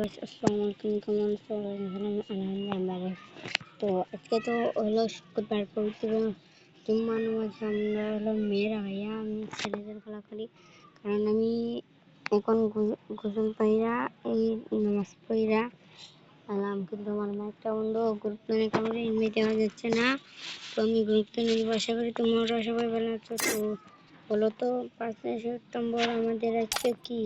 আসসালামু আলাইকুম, কেমন আছো? আলহামদুলিল্লাহ। তো আজকে তো হলো শুক্রবার, পবিত্র জুম্মার নামাজ। আমরা হলো মেয়েরা ভাইয়া, আমি ছেলেদের খেলা করি, কারণ আমি এখন গোসল পাইরা এই নামাজ পড়িরা আলাম। কিন্তু আমার একটা বন্ধু গুরুত্ব নিয়ে কারণে ইনভাইট দেওয়া যাচ্ছে না, তো আমি গুরুত্ব নিয়ে আশা করি তোমরা সবাই ভালো আছো। তো বলো তো, 5ই সেপ্টেম্বর আমাদের আজকে কি?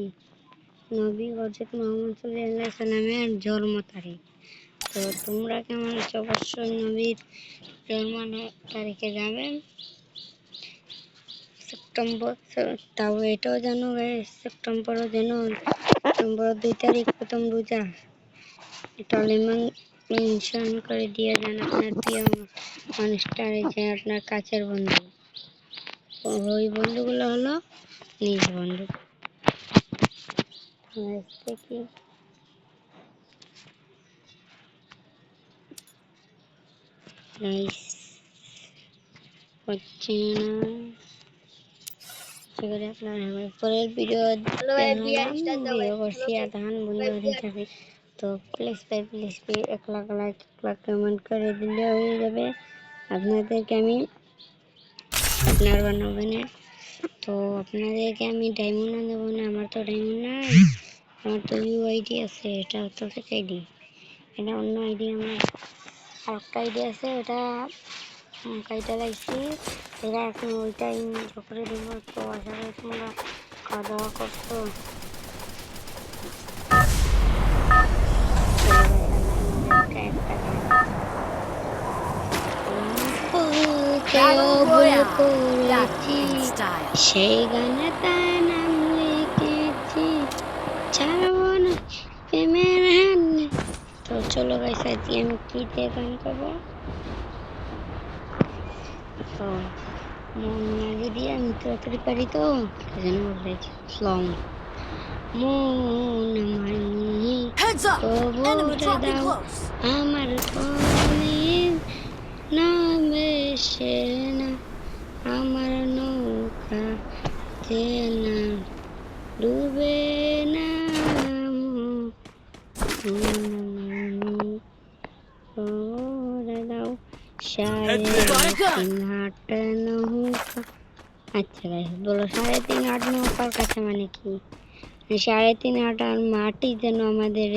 নবী হযরত মুহাম্মদ সাল্লাল্লাহু আলাইহি সাল্লামের জন্ম তারিখ। তো তোমরা কেমন আছো? অবশ্যই নবীর জন্ম তারিখে যাবেন সেপ্টেম্বর। তাও এটাও জানো সেপ্টেম্বরও যেন সেপ্টেম্বর 2 তারিখ প্রথম রোজা। এটা মেনশন করে দিয়ে যান আপনার প্রিয় মানুষটার, যে আপনার কাছের বন্ধু। ওই বন্ধুগুলো হলো নিজ বন্ধু। দেখি হচ্ছে না পরের ভিডিও করছি, আর ধান বন্ধ হয়ে যাবে। তো প্লিজ ভাই এক লাখ কমেন্ট করে দিলে হয়ে যাবে। আপনাদেরকে আমি আপনার বানাবেন। তো আপনাদেরকে আমি ডায়মন্ড দেবো না, আমার তো ডায়মন্ড নাই, আমার তো ইউআইডি আছে। এটা তো ফেক আইডি, এটা অন্য আইডি। আমার আরেকটা আইডি আছে, এটা কাইটা লাগছি, এটা এখন ওইটাই করে দিব। তো আশা করি তোমরা খাওয়া দাওয়া করছো। সেই গানে তার নাম লিখেছি, ছাড়বো না প্রেমের হান। তো চলো গাইস, আজকে আমি কি দিয়ে গান করবো? তো যদি আমি তাড়াতাড়ি পারি তো যেন বলতেছি স্লং মন মানি খবর দাও আমার কলির নামে সে না, আমার নৌকা চেনা ডুবে না, খবর দাও 3.5 হাট নৌকা। আচ্ছা গাইস, বলো 3.5 হাট নৌকার কাছে মানে কি? 3.5 হাট আর মাটি যেন আমাদের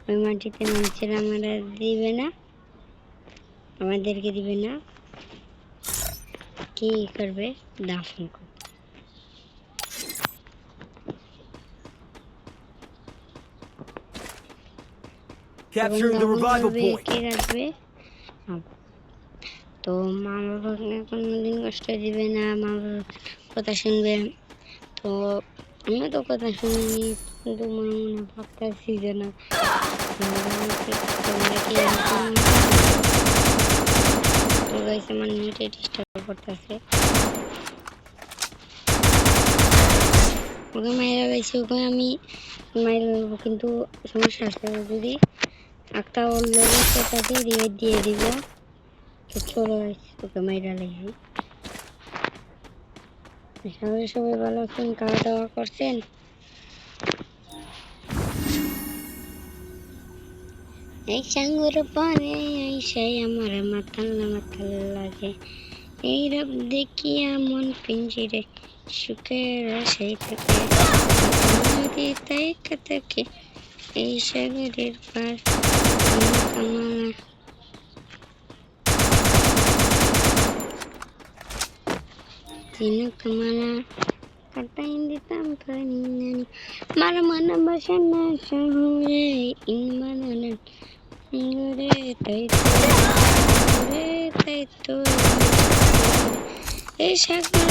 ওই মাটিতে মানুষেরা আমরা দিবে না, আমাদেরকে দিবে না, কি করবে? দাফন করবে। Capturing the revival point. কে রাখবে? তো মা বাবাকে কোনোদিন কষ্ট দিবে না, মা বাবার কথা শুনবে। তো আমিও তো কথা শুনিনি, কিন্তু মনে মনে ভাবতেছি যে না তোমরা কি তো গাইস, আমার নেটে ডিস্টার্ব করতেছে। ওকে মাইরা গেছি, ওকে আমি মাইরা নেবো, কিন্তু সমস্যা আছে, যদি একটা ওর লোকের কথাকে রিভাইভ দিয়ে দিব। তো চলো গাইস, ওকে মাইরা লেগে সবাই ভালো আছেন, খাওয়া দাওয়া করছেন? এই সাঙ্গুর পানে আইসাই আমার মাথাল লাগে, এই রব দেখিয়া মন পিঞ্জিরে সুখের আশাই থাকে, যদি তাই থাকে এই সাগরের পার কামানা। কামানা কাটাই দিতাম পানি নানি, আমার মন বসে না শহরে ইনমানান রে, তাই তো এই সাগর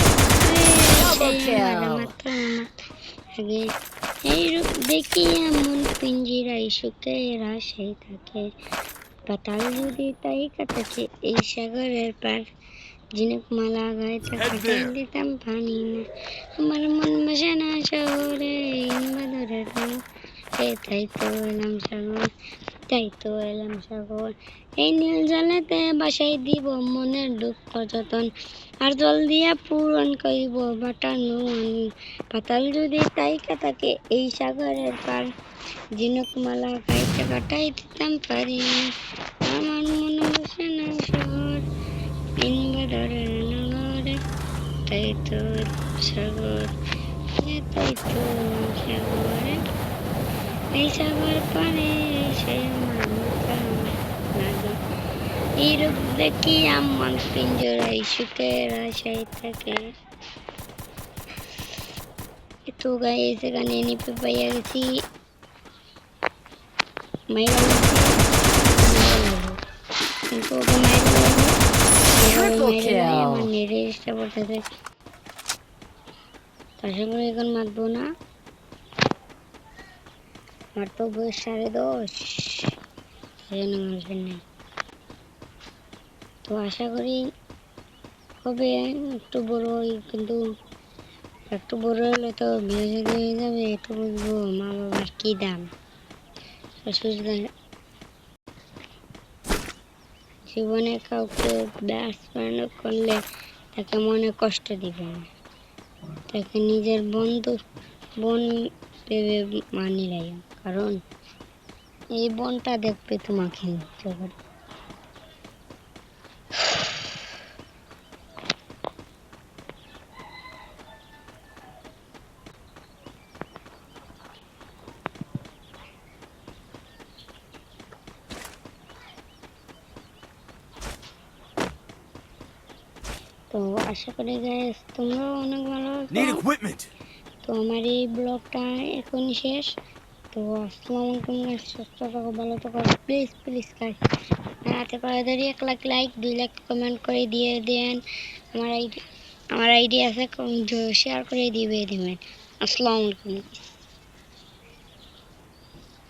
আগে এই রূপ দেখিয়া মন পিঞ্জিরাই সুখের আশাই থাকে, পাতাল যদি তাই কাটাছে এই সাগরের পার, ঝিনুক মালা গাইতে কাটাই দিতাম পানি না, আমার মন বসে না শহরে ইনবাদরের তাই তো এলাম সাগর। তাই তো এলাম সাগর, এই নীল জলেতে বাসাই দিব মনের দুঃখ যতন, আর জল দিয়া পূরণ করিব বাটানো মন। পাতাল যদি তাইকা থাকে এই সাগরের পার, ঝিনুকমালা গাইতে কাটাই দিতাম পারি। আমার মন বসে না শহর, দিন বদলের নগরে, তাই তো সাগর, তাই তো সাগরে, এই সাগর পারে সে আমার মাথা লাগে। এই রূপ দেখি আমার পিঞ্জরায় সুখের আশায় থাকে। তো গাইস এখানে নিপে পাইয়া গেছি, মাইরা গেছি, কিন্তু ওকে মাইরা লাগবে, Triple আমার kill. নেড়ে চেষ্টা করতে থাকে। আশা করি এখন মারবো না, আমার তো বয়স 10:30, সেজন্য মারবেন না। তো আশা করি হবে একটু বড়, কিন্তু একটু বড় হলে তো বিয়ে শাদী হয়ে যাবে, একটু বুঝবো মা বাবার কি দাম। জীবনে কাউকে বেস্ট ফ্রেন্ড করলে তাকে মনে কষ্ট দিবে না, তাকে নিজের বন্ধু বোন ভেবে মানি রাখো, কারণ এই বোনটা দেখবে তোমাকে চোখে। তো আশা করি গাইস তোমরাও অনেক ভালো Need আছো। equipment. তো আমার এই ব্লগটা এখনই শেষ। তো আসসালামু আলাইকুম গাইস, সুস্থ থাকো, ভালো থাকো, প্লিজ প্লিজ গাইস হাতে করে ধরি 1 লাখ লাইক, 2 লাখ কমেন্ট করে দিয়ে দেন। আমার আইডি আছে, শেয়ার করে দিবেন। আসসালামু আলাইকুম।